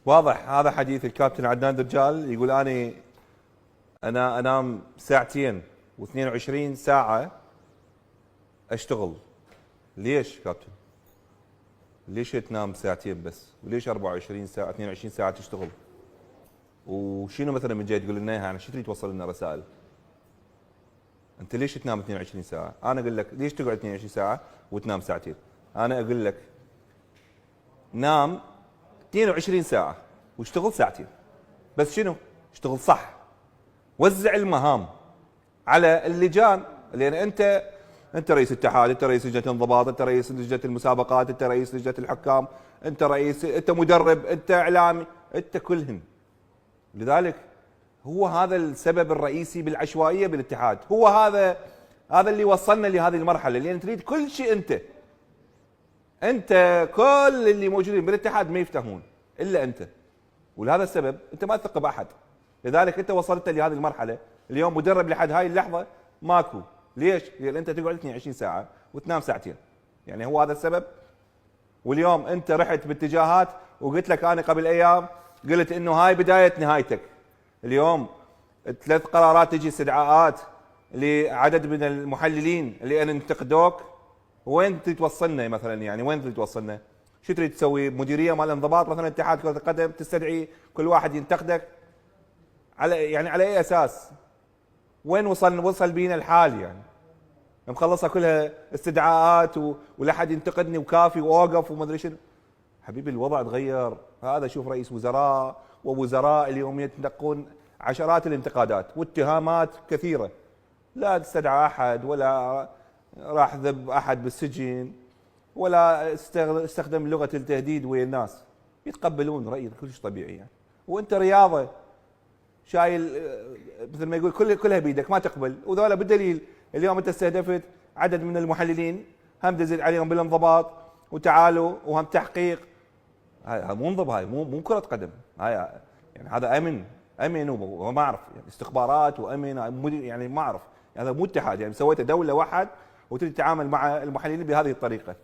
واضح هذا حديث الكابتن عدنان درجال. يقول انا انام ساعتين و22 ساعه اشتغل. ليش كابتن؟ ليش تنام ساعتين بس؟ وليش 24 ساعه 22 ساعه تشتغل؟ وشنو مثلا من جاي تقول لنا اياها؟ يعني شو تريد توصل لنا رسائل؟ انت ليش تنام 22 ساعه؟ انا اقول لك ليش تقعد 22 ساعه وتنام ساعتين؟ انا اقول لك نام 22 ساعه واشتغل ساعتين، بس شنو؟ اشتغل صح، وزع المهام على اللجان، لان انت رئيس اتحاد، انت رئيس لجنه الانضباط، انت رئيس لجنه المسابقات، انت رئيس لجنه الحكام، انت مدرب، انت اعلامي، انت كلهن. لذلك هو هذا السبب الرئيسي بالعشوائيه بالاتحاد، هو هذا اللي وصلنا لهذه المرحله، لان تريد كل شيء انت كل اللي موجودين بالاتحاد ما يفتهمون الا انت، ولهذا السبب انت ما تثق باحد. لذلك انت وصلت لهذه المرحله، اليوم مدرب لحد هاي اللحظه ماكو. ليش؟ لان انت تقعد 22 ساعه وتنام ساعتين، يعني هو هذا السبب. واليوم انت رحت باتجاهات، وقلت لك انا قبل ايام قلت انه هاي بدايه نهايتك. اليوم 3 قرارات تجي استدعاءات لعدد من المحللين اللي انتقدوك. وين تريد توصلنا مثلا؟ يعني وين تريد توصلنا؟ شو تريد تسوي؟ مديريه مال الانضباط مثلا اتحاد كره القدم تستدعي كل واحد ينتقدك على اي اساس؟ وين وصل بينا الحال؟ يعني مخلصها كلها استدعاءات ولا حد ينتقدني وكافي واوقف وما ادري شنو. حبيبي الوضع تغير. هذا شوف رئيس وزراء ووزراء اليوم يتلقون عشرات الانتقادات واتهامات كثيره، لا تستدعى احد ولا راح ذب احد بالسجن ولا استخدم لغه التهديد ويا الناس، يتقبلون راي كلش طبيعي يعني. وانت رياضه شايل مثل ما يقول كلها بيدك ما تقبل. وذولا بالدليل اليوم انت استهدفت عدد من المحللين، هم دزت عليهم بالانضباط وتعالوا وهم تحقيق. هاي مو انضباط، هاي مو كره قدم، هاي يعني هذا امن وما اعرف يعني استخبارات وامن يعني ما اعرف. هذا مو اتحاد يعني سويته دوله واحد وتريد تتعامل مع المحللين بهذه الطريقه.